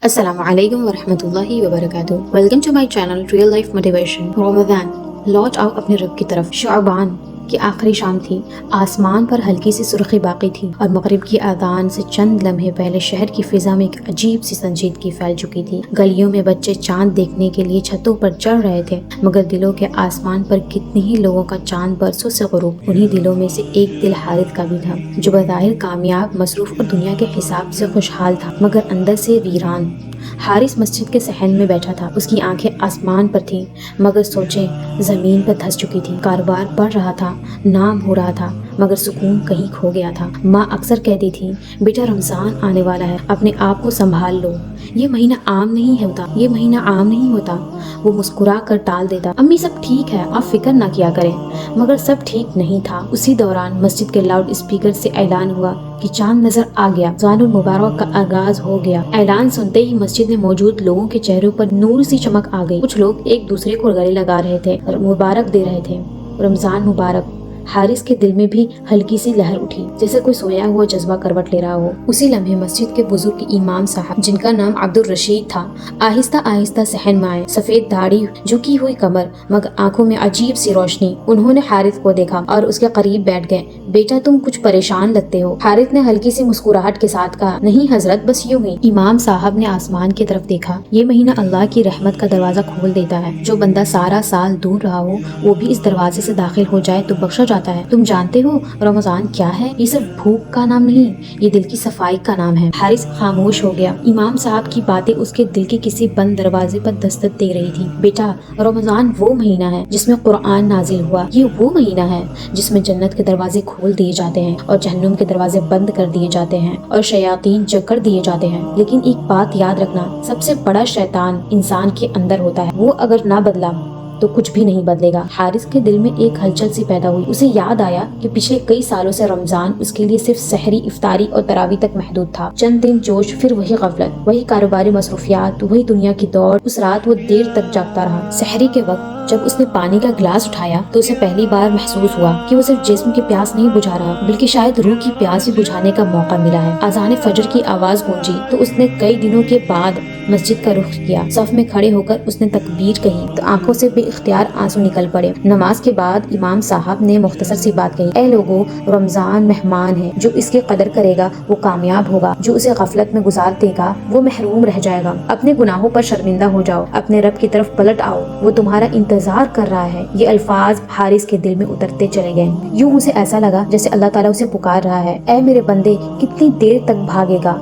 Assalamu alaikum wa rahmatullahi wa barakatuh. Welcome to my channel Real Life Motivation. Ramzan लौट आओ अपने रब की तरफ। शाबान की आखिरी शाम थी। आसमान पर हल्की सी सुर्खी बाकी थी और मगरिब की आदान से चंद लम्हे पहले शहर की फिजा में एक अजीब सी संजीदगी फैल चुकी थी। गलियों में बच्चे चांद देखने के लिए छतों पर चढ़ रहे थे, मगर दिलों के आसमान पर कितने ही लोगों का चांद बरसों से गुरूब। उन्हीं दिलों में से एक दिल हारिस का भी था, जो बज़ाहिर कामयाब, मसरूफ और दुनिया के हिसाब से खुशहाल था, मगर अंदर से वीरान। हारिस मस्जिद के सहन में बैठा था। उसकी आंखें आसमान पर थीं, मगर सोचें ज़मीन पर धंस चुकी थी। कारोबार बढ़ रहा था, नाम हो रहा था, मगर सुकून कहीं खो गया था। माँ अक्सर कहती थी, बेटा रमज़ान आने वाला है, अपने आप को संभाल लो, ये महीना आम नहीं होता, ये महीना आम नहीं होता। वो मुस्कुरा कर टाल देता, अम्मी सब ठीक है, आप फिक्र ना किया करें। मगर सब ठीक नहीं था। उसी दौरान मस्जिद के लाउड स्पीकर से ऐलान हुआ कि चांद नजर आ गया, रमज़ानुल मुबारक का आगाज हो गया। ऐलान सुनते ही मस्जिद में मौजूद लोगों के चेहरों पर नूर सी चमक आ गई। कुछ लोग एक दूसरे को गले लगा रहे थे और मुबारक दे रहे थे, रमज़ान मुबारक। हारिस के दिल में भी हल्की सी लहर उठी, जैसे कोई सोया हुआ जज्बा करवट ले रहा हो। उसी लम्हे मस्जिद के बुजुर्ग इमाम साहब, जिनका नाम अब्दुल रशीद था, आहिस्ता आहिस्ता सहन में आए। सफेद दाढ़ी, झुकी हुई कमर, मगर आंखों में अजीब सी रोशनी। उन्होंने हारिस को देखा और उसके करीब बैठ गए। बेटा तुम कुछ परेशान लगते हो। हारिस ने हल्की सी मुस्कुराहट के साथ कहा, नहीं हजरत, बस यूं ही। इमाम साहब ने आसमान की तरफ देखा। ये महीना अल्लाह की रहमत का दरवाजा खोल देता है। जो बंदा सारा साल दूर रहा हो, वो भी इस दरवाजे से दाखिल हो जाए तो बख्शा जाता है। तुम जानते हो रमज़ान क्या है? ये सिर्फ भूख का नाम नहीं, ये दिल की सफाई का नाम है। हारिस खामोश हो गया। इमाम साहब की बातें उसके दिल के किसी बंद दरवाजे पर दस्तक दे रही थी। बेटा रमज़ान वो महीना है जिसमें कुरान नाजिल हुआ। ये वो महीना है जिसमें जन्नत के दरवाजे खोल दिए जाते हैं और जहन्नुम के दरवाजे बंद कर दिए जाते हैं और शयातीन जकड़ दिए जाते हैं। लेकिन एक बात याद रखना, सबसे बड़ा शैतान इंसान के अंदर होता है। वो अगर ना बदला तो कुछ भी नहीं बदलेगा। हारिस के दिल में एक हलचल सी पैदा हुई। उसे याद आया कि पिछले कई सालों से रमजान उसके लिए सिर्फ सहरी, इफ्तारी और तरावी तक महदूद था। चंद दिन जोश, फिर वही गफलत, वही कारोबारी मसरूफियात, वही दुनिया की दौड़। उस रात वो देर तक जागता रहा। सहरी के वक्त जब उसने पानी का गिलास उठाया तो उसे पहली बार महसूस हुआ कि वो सिर्फ जिस्म की प्यास नहीं बुझा रहा, बल्कि शायद रूह की प्यास भी बुझाने का मौका मिला है। अज़ान फजर की आवाज गूंजी तो उसने कई दिनों के बाद मस्जिद का रुख किया। सफ में खड़े होकर उसने तकबीर कही तो आंखों से बेइख्तियार आंसू निकल पड़े। नमाज के बाद इमाम साहब ने मुख्तसर सी बात कही, ऐ लोगों, रमजान मेहमान है, जो इसकी कदर करेगा वो कामयाब होगा, जो उसे गफलत में गुजार देगा वो महरूम रह जाएगा। अपने गुनाहों पर शर्मिंदा हो जाओ, अपने रब की तरफ पलट आओ, वो तुम्हारा इंतजार कर रहा है। ये अल्फाज हारिस के दिल में उतरते चले गए। यूं उसे ऐसा लगा जैसे अल्लाह ताला उसे पुकार रहा है, ऐ मेरे बंदे, कितनी देर तक भागेगा,